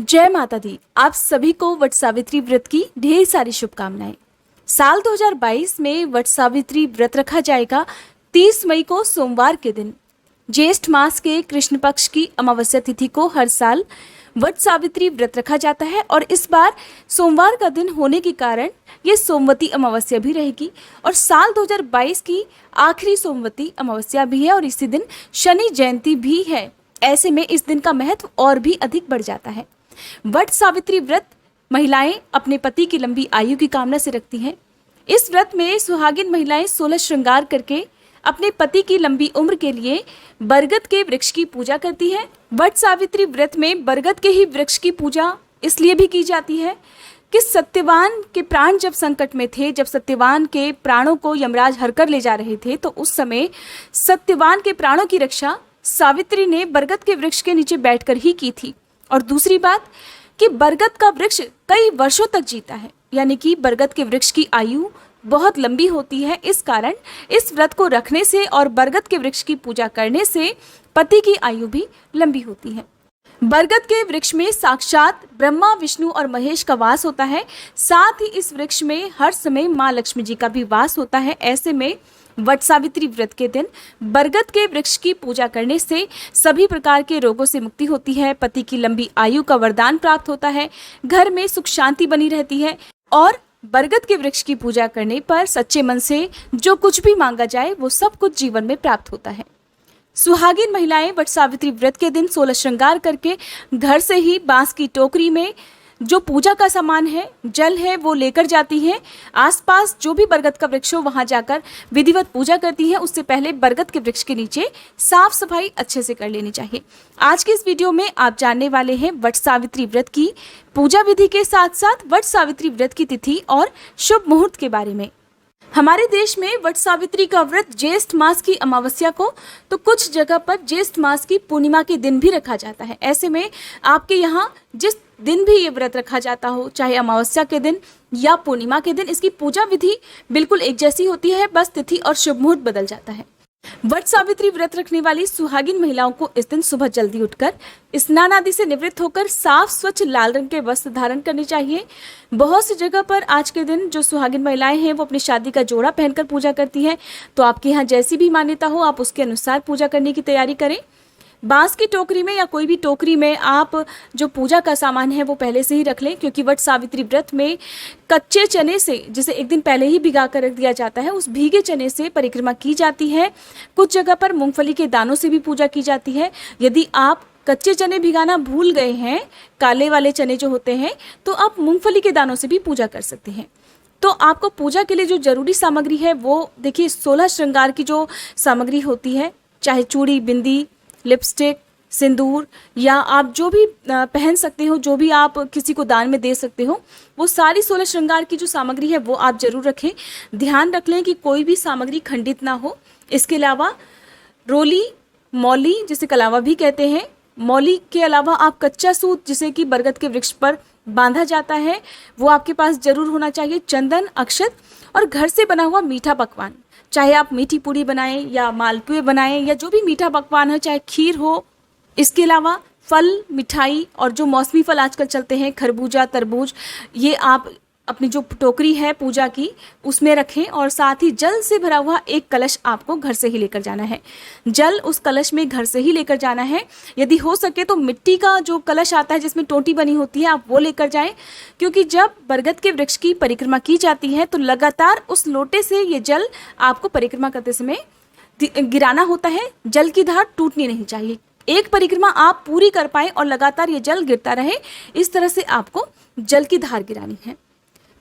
जय माता दी। आप सभी को वट सावित्री व्रत की ढेर सारी शुभकामनाएं। साल 2022 में वट सावित्री व्रत रखा जाएगा 30 मई को सोमवार के दिन। ज्येष्ठ मास के कृष्ण पक्ष की अमावस्या तिथि को हर साल वट सावित्री व्रत रखा जाता है और इस बार सोमवार का दिन होने के कारण ये सोमवती अमावस्या भी रहेगी और साल 2022 की आखिरी सोमवती अमावस्या भी है और इसी दिन शनि जयंती भी है। ऐसे में इस दिन का महत्व और भी अधिक बढ़ जाता है। वट सावित्री व्रत महिलाएं अपने पति की लंबी आयु की कामना से रखती हैं। इस व्रत में सुहागिन महिलाएं 16 श्रृंगार करके अपने पति की लंबी उम्र के लिए बरगद के वृक्ष की पूजा करती हैं। वट सावित्री व्रत में बरगद के ही वृक्ष की पूजा इसलिए भी की जाती है कि सत्यवान के प्राण जब संकट में थे, जब सत्यवान के प्राणों को यमराज हरकर ले जा रहे थे, तो उस समय सत्यवान के प्राणों की रक्षा सावित्री ने बरगद के वृक्ष के नीचे बैठकर ही की थी। और दूसरी बात कि बरगद का वृक्ष कई वर्षों तक जीता है, यानी कि बरगद के वृक्ष की आयु बहुत लंबी होती है। इस कारण इस व्रत को रखने से और बरगद के वृक्ष की पूजा करने से पति की आयु भी लंबी होती है। बरगद के वृक्ष में साक्षात ब्रह्मा, विष्णु और महेश का वास होता है। साथ ही इस वृक्ष में हर समय माँ लक्ष्मी जी का भी वास होता है। ऐसे में वट सावित्री व्रत के दिन बरगद के वृक्ष की पूजा करने से सभी प्रकार के रोगों से मुक्ति होती है, पति की लंबी आयु का वरदान प्राप्त होता है, घर में सुख शांति बनी रहती है और बरगद के वृक्ष की पूजा करने पर सच्चे मन से जो कुछ भी मांगा जाए वो सब कुछ जीवन में प्राप्त होता है। सुहागिन महिलाएं वट सावित्री व्रत के दिन 16 श्रृंगार करके घर से ही बांस की टोकरी में जो पूजा का सामान है, जल है, वो लेकर जाती हैं। आसपास जो भी बरगद का वृक्ष हो वहां जाकर विधिवत पूजा करती हैं। उससे पहले बरगद के वृक्ष के नीचे साफ सफाई अच्छे से कर लेनी चाहिए। आज के इस वीडियो में आप जानने वाले हैं वट सावित्री व्रत की पूजा विधि के साथ साथ वट सावित्री व्रत की तिथि और शुभ मुहूर्त के बारे में। हमारे देश में वट सावित्री का व्रत ज्येष्ठ मास की अमावस्या को तो कुछ जगह पर ज्येष्ठ मास की पूर्णिमा के दिन भी रखा जाता है। ऐसे में आपके यहाँ जिस दिन भी ये व्रत रखा जाता हो, चाहे अमावस्या के दिन या पूर्णिमा के दिन, इसकी पूजा विधि बिल्कुल एक जैसी होती है, बस तिथि और शुभ मुहूर्त बदल जाता है। वट सावित्री व्रत रखने वाली सुहागिन महिलाओं को इस दिन सुबह जल्दी उठकर स्नान आदि से निवृत्त होकर साफ स्वच्छ लाल रंग के वस्त्र धारण करने चाहिए। बहुत सी जगह पर आज के दिन जो सुहागिन महिलाएं हैं वो अपनी शादी का जोड़ा पहनकर पूजा करती हैं, तो आपके यहाँ जैसी भी मान्यता हो आप उसके अनुसार पूजा करने की तैयारी करें। बांस की टोकरी में या कोई भी टोकरी में आप जो पूजा का सामान है वो पहले से ही रख लें, क्योंकि वट सावित्री व्रत में कच्चे चने से, जिसे एक दिन पहले ही भिगा कर रख दिया जाता है, उस भीगे चने से परिक्रमा की जाती है। कुछ जगह पर मूंगफली के दानों से भी पूजा की जाती है। यदि आप कच्चे चने भिगाना भूल गए हैं, काले वाले चने जो होते हैं, तो आप मूंगफली के दानों से भी पूजा कर सकते हैं। तो आपको पूजा के लिए जो जरूरी सामग्री है वो देखिए 16 श्रृंगार की जो सामग्री होती है, चाहे चूड़ी, बिंदी, लिपस्टिक, सिंदूर या आप जो भी पहन सकते हो, जो भी आप किसी को दान में दे सकते हो, वो सारी 16 श्रृंगार की जो सामग्री है वो आप जरूर रखें। ध्यान रख लें कि कोई भी सामग्री खंडित ना हो। इसके अलावा रोली, मौली जिसे कलावा भी कहते हैं, मौली के अलावा आप कच्चा सूत जिसे कि बरगद के वृक्ष पर बांधा जाता है वो आपके पास जरूर होना चाहिए। चंदन, अक्षत और घर से बना हुआ मीठा पकवान, चाहे आप मीठी पूड़ी बनाएं या मालपुए बनाएं या जो भी मीठा पकवान हो, चाहे खीर हो। इसके अलावा फल, मिठाई और जो मौसमी फल आजकल चलते हैं, खरबूजा, तरबूज, ये आप अपनी जो टोकरी है पूजा की उसमें रखें। और साथ ही जल से भरा हुआ एक कलश आपको घर से ही लेकर जाना है। जल उस कलश में घर से ही लेकर जाना है। यदि हो सके तो मिट्टी का जो कलश आता है जिसमें टोटी बनी होती है आप वो लेकर जाएं, क्योंकि जब बरगद के वृक्ष की परिक्रमा की जाती है तो लगातार उस लोटे से ये जल आपको परिक्रमा करते समय गिराना होता है। जल की धार टूटनी नहीं चाहिए। एक परिक्रमा आप पूरी कर पाए और लगातार ये जल गिरता रहे, इस तरह से आपको जल की धार गिरानी है।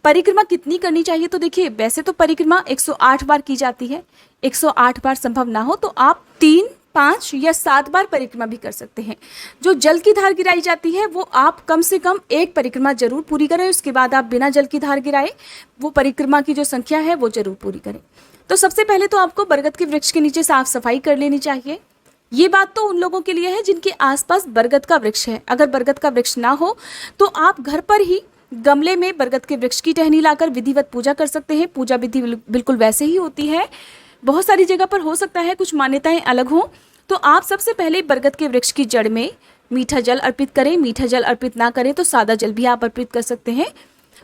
परिक्रमा कितनी करनी चाहिए? तो देखिए, वैसे तो परिक्रमा 108 बार की जाती है। 108 बार संभव ना हो तो आप 3, 5 या 7 बार परिक्रमा भी कर सकते हैं। जो जल की धार गिराई जाती है वो आप कम से कम एक परिक्रमा जरूर पूरी करें। उसके बाद आप बिना जल की धार गिराए वो परिक्रमा की जो संख्या है वो जरूर पूरी करें। तो सबसे पहले तो आपको बरगद के वृक्ष के नीचे साफ सफाई कर लेनी चाहिए। ये बात तो उन लोगों के लिए है जिनके आसपास बरगद का वृक्ष है। अगर बरगद का वृक्ष ना हो तो आप घर पर ही गमले में बरगद के वृक्ष की टहनी लाकर विधिवत पूजा कर सकते हैं। पूजा विधि बिल्कुल वैसे ही होती है। बहुत सारी जगह पर हो सकता है कुछ मान्यताएं अलग हों, तो आप सबसे पहले बरगद के वृक्ष की जड़ में मीठा जल अर्पित करें। मीठा जल अर्पित ना करें तो सादा जल भी आप अर्पित कर सकते हैं।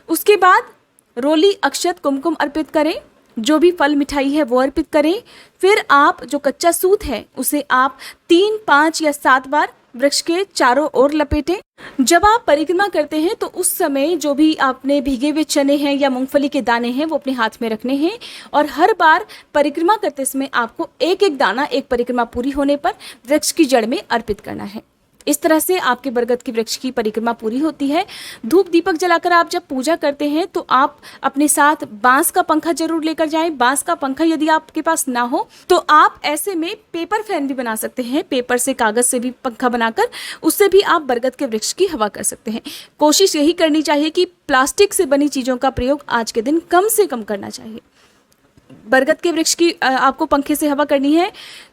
उसके बाद रोली, अक्षत, कुमकुम अर्पित करें। जो भी फल मिठाई है वो अर्पित करें। फिर आप जो कच्चा सूत है उसे आप 3, 5 या 7 बार वृक्ष के चारों ओर लपेटें। जब आप परिक्रमा करते हैं तो उस समय जो भी आपने भीगे हुए चने हैं या मूंगफली के दाने हैं वो अपने हाथ में रखने हैं और हर बार परिक्रमा करते समय आपको एक एक दाना एक परिक्रमा पूरी होने पर वृक्ष की जड़ में अर्पित करना है। इस तरह से आपके बरगद के वृक्ष की परिक्रमा पूरी होती है। धूप दीपक जलाकर आप जब पूजा करते हैं तो आप अपने साथ बांस का पंखा जरूर लेकर जाएं। बांस का पंखा यदि आपके पास ना हो तो आप ऐसे में पेपर फैन भी बना सकते हैं। पेपर से, कागज से भी पंखा बनाकर उससे भी आप बरगद के वृक्ष की हवा कर सकते हैं। कोशिश यही करनी चाहिए कि प्लास्टिक से बनी चीज़ों का प्रयोग आज के दिन कम से कम करना चाहिए। बरगद के वृक्ष की आपको पंखे से हवा करनी है।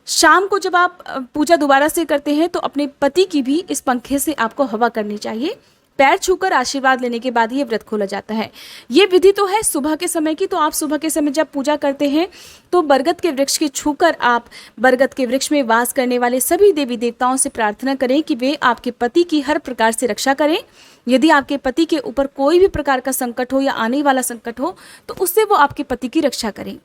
शाम को जब आप पूजा दोबारा से करते हैं तो अपने पति की भी इस पंखे से आपको हवा करनी चाहिए। पैर छूकर आशीर्वाद लेने के बाद ये व्रत खोला जाता है। ये विधि तो है सुबह के समय की, तो आप सुबह के समय जब पूजा करते हैं तो बरगद के वृक्ष के छूकर आप बरगद के वृक्ष में वास करने वाले सभी देवी देवताओं से प्रार्थना करें कि वे आपके पति की हर प्रकार से रक्षा करें। यदि आपके पति के ऊपर कोई भी प्रकार का संकट हो या आने वाला संकट हो तो उससे वो आपके पति की रक्षा करें।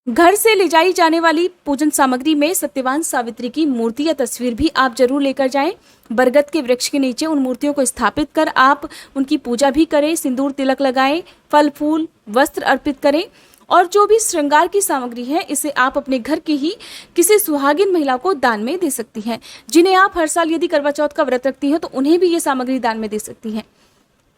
घर से ले जाई जाने वाली पूजन सामग्री में सत्यवान सावित्री की मूर्ति या तस्वीर भी आप जरूर लेकर जाएं। बरगद के वृक्ष के नीचे उन मूर्तियों को स्थापित कर आप उनकी पूजा भी करें, सिंदूर तिलक लगाएं, फल फूल वस्त्र अर्पित करें और जो भी श्रृंगार की सामग्री है इसे आप अपने घर की ही किसी सुहागिन महिला को दान में दे सकती हैं। जिन्हें आप हर साल यदि करवा चौथ का व्रत रखती हैं तो उन्हें भी ये सामग्री दान में दे सकती हैं।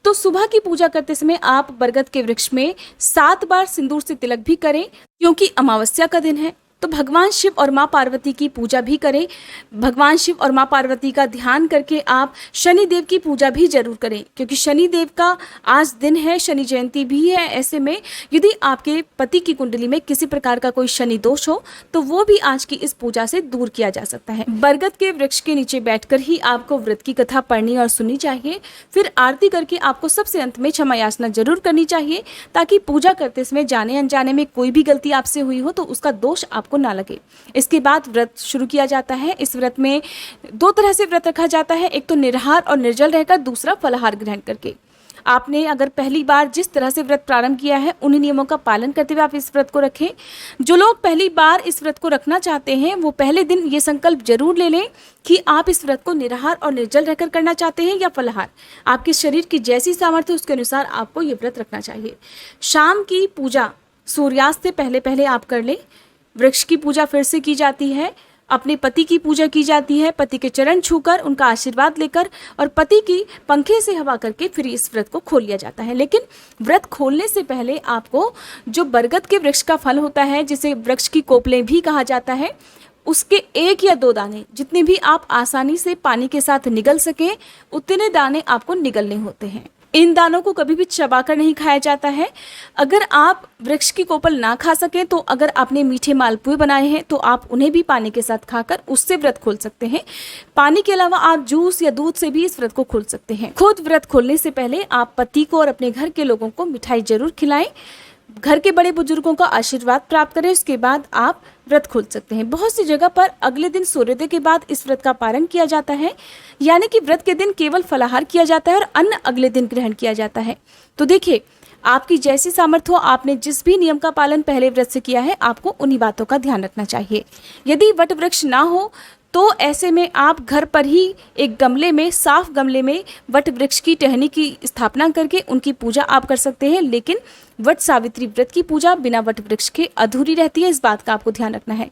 तो सुबह की पूजा करते समय आप बरगद के वृक्ष में 7 बार सिंदूर से तिलक भी करें क्योंकि अमावस्या का दिन है। तो भगवान शिव और माँ पार्वती की पूजा भी करें। भगवान शिव और माँ पार्वती का ध्यान करके आप शनि देव की पूजा भी जरूर करें क्योंकि शनि देव का आज दिन है, शनि जयंती भी है। ऐसे में यदि आपके पति की कुंडली में किसी प्रकार का कोई शनि दोष हो तो वो भी आज की इस पूजा से दूर किया जा सकता है। बरगद के वृक्ष के नीचे बैठकर ही आपको व्रत की कथा पढ़नी और सुननी चाहिए। फिर आरती करके आपको सबसे अंत में क्षमा याचना जरूर करनी चाहिए ताकि पूजा करते समय जाने अनजाने में कोई भी गलती आपसे हुई हो तो उसका दोष आपको ना लगे। इसके बाद व्रत शुरू किया जाता है। इस व्रत में 2 तरह से व्रत रखा जाता है, एक तो निराहार और निर्जल रहकर, दूसरा फलाहार ग्रहण करके। आपने अगर पहली बार जिस तरह से व्रत प्रारंभ किया है उन्हीं नियमों का पालन करते हुए आप इस व्रत को रखें। जो लोग पहली बार इस व्रत को रखना चाहते हैं वो पहले दिन ये संकल्प जरूर ले लें कि आप इस व्रत को निराहार और निर्जल रहकर करना चाहते हैं या फलाहार। आपके शरीर की जैसी सामर्थ्य उसके अनुसार आपको ये व्रत रखना चाहिए। शाम की पूजा सूर्यास्त से पहले पहले आप कर लें। वृक्ष की पूजा फिर से की जाती है, अपने पति की पूजा की जाती है, पति के चरण छूकर उनका आशीर्वाद लेकर और पति की पंखे से हवा करके फिर इस व्रत को खोल लिया जाता है। लेकिन व्रत खोलने से पहले आपको जो बरगद के वृक्ष का फल होता है जिसे वृक्ष की कोपलें भी कहा जाता है उसके 1 या 2 दाने, जितने भी आप आसानी से पानी के साथ निगल सकें उतने दाने आपको निगलने होते हैं। इन दानों को कभी भी चबाकर नहीं खाया जाता है। अगर आप वृक्ष की कोपल ना खा सकें तो अगर आपने मीठे मालपुए बनाए हैं तो आप उन्हें भी पानी के साथ खाकर उससे व्रत खोल सकते हैं। पानी के अलावा आप जूस या दूध से भी इस व्रत को खोल सकते हैं। खुद व्रत खोलने से पहले आप पति को और अपने घर के लोगों को मिठाई जरूर खिलाएं, घर के बड़े बुजुर्गों का आशीर्वाद प्राप्त करें, उसके बाद आप व्रत खोल सकते हैं। बहुत सी जगह पर अगले दिन सूर्योदय के बाद इस व्रत का पारण किया जाता है, यानी कि व्रत के दिन केवल फलाहार किया जाता है और अन्न अगले दिन ग्रहण किया जाता है। तो देखिए, आपकी जैसी सामर्थ्य हो, आपने जिस भी नियम का पालन पहले व्रत से किया है आपको उन्हीं बातों का ध्यान रखना चाहिए। यदि वट वृक्ष ना हो तो ऐसे में आप घर पर ही एक गमले में, साफ गमले में वट वृक्ष की टहनी की स्थापना करके उनकी पूजा आप कर सकते हैं। लेकिन वट सावित्री व्रत की पूजा बिना वट वृक्ष के अधूरी रहती है, इस बात का आपको ध्यान रखना है।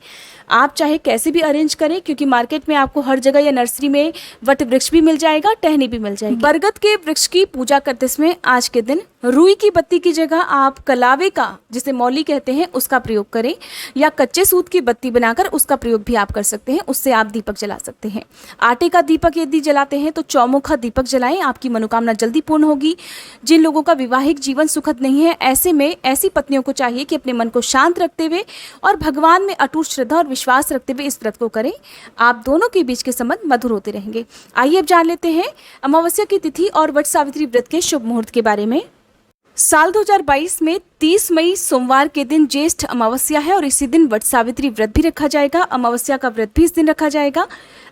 आप चाहे कैसे भी अरेंज करें क्योंकि मार्केट में आपको हर जगह या नर्सरी में वट वृक्ष भी मिल जाएगा, टहनी भी मिल जाएगी। बरगद के वृक्ष की पूजा करते समय आज के दिन रुई की बत्ती की जगह आप कलावे का, जिसे मौली कहते हैं, उसका प्रयोग करें या कच्चे सूत की बत्ती बनाकर उसका प्रयोग भी आप कर सकते हैं। उससे आप दीपक जला सकते हैं। आटे का दीपक यदि जलाते हैं तो चौमुखा दीपक जलाएं, आपकी मनोकामना जल्दी पूर्ण होगी। जिन लोगों का वैवाहिक जीवन सुखद नहीं है ऐसे में ऐसी पत्नियों को चाहिए कि अपने मन को शांत रखते हुए और भगवान में अटूट श्रद्धा और विश्वास रखते हुए इस व्रत को करें। आप दोनों के बीच के संबंध मधुर होते रहेंगे। आइए अब जान लेते हैं अमावस्या की तिथि और वट सावित्री व्रत के शुभ मुहूर्त के बारे में। साल 2022 में 30 मई सोमवार के दिन ज्येष्ठ अमावस्या है और इसी दिन वट सावित्री व्रत भी रखा जाएगा। अमावस्या का व्रत भी इस दिन रखा जाएगा।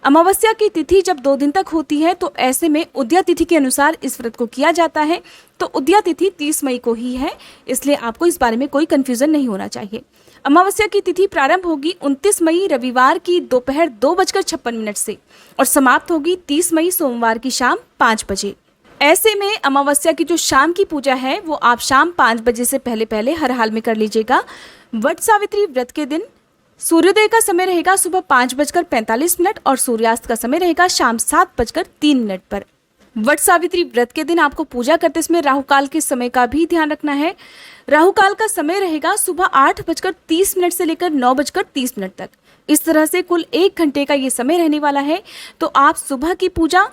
अमावस्या की तिथि जब 2 दिन तक होती है तो ऐसे में उदया तिथि के अनुसार इस व्रत को किया जाता है। तो उदया तिथि 30 मई को ही है, इसलिए आपको इस बारे में कोई कंफ्यूजन नहीं होना चाहिए। अमावस्या की तिथि प्रारंभ होगी 29 मई रविवार की दोपहर 2:56 से और समाप्त होगी 30 मई सोमवार की शाम 5 बजे। ऐसे में अमावस्या की जो शाम की पूजा है वो आप शाम 5 बजे से पहले पहले हर हाल में कर लीजिएगा। वट सावित्री व्रत के दिन सूर्योदय का समय रहेगा सुबह 5:45 और सूर्यास्त का समय रहेगा शाम 7:03 पर। वट सावित्री व्रत के दिन आपको पूजा करते समय राहु काल के समय का भी ध्यान रखना है। राहु काल का समय रहेगा सुबह 8:30 से लेकर 9:30 तक। इस तरह से कुल 1 घंटे का ये समय रहने वाला है। तो आप सुबह की पूजा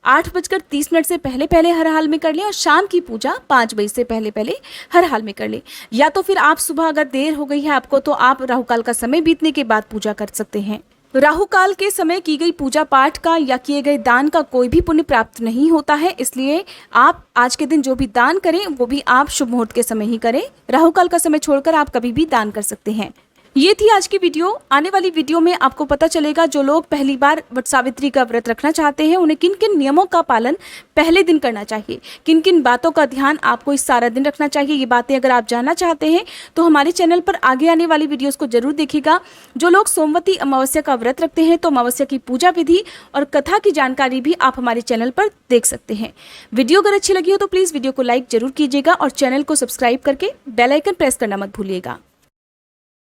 8:30 से पहले पहले हर हाल में कर लें और शाम की पूजा 5 बजे से पहले पहले हर हाल में कर लें। या तो फिर आप सुबह अगर देर हो गई है आपको तो आप राहु काल का समय बीतने के बाद पूजा कर सकते हैं। राहु काल के समय की गई पूजा पाठ का या किए गए दान का कोई भी पुण्य प्राप्त नहीं होता है, इसलिए आप आज के दिन जो भी दान करें वो भी आप शुभ मुहूर्त के समय ही करें। राहु काल का समय छोड़कर आप कभी भी दान कर सकते हैं। ये थी आज की वीडियो। आने वाली वीडियो में आपको पता चलेगा जो लोग पहली बार वट सावित्री का व्रत रखना चाहते हैं उन्हें किन किन नियमों का पालन पहले दिन करना चाहिए, किन किन बातों का ध्यान आपको इस सारा दिन रखना चाहिए। ये बातें अगर आप जानना चाहते हैं तो हमारे चैनल पर आगे आने वाली वीडियोस को जरूर देखिएगा। जो लोग सोमवती अमावस्या का व्रत रखते हैं तो अमावस्या की पूजा विधि और कथा की जानकारी भी आप हमारे चैनल पर देख सकते हैं। वीडियो अगर अच्छी लगी हो तो प्लीज़ वीडियो को लाइक जरूर कीजिएगा और चैनल को सब्सक्राइब करके बेल आइकन प्रेस करना मत भूलिएगा।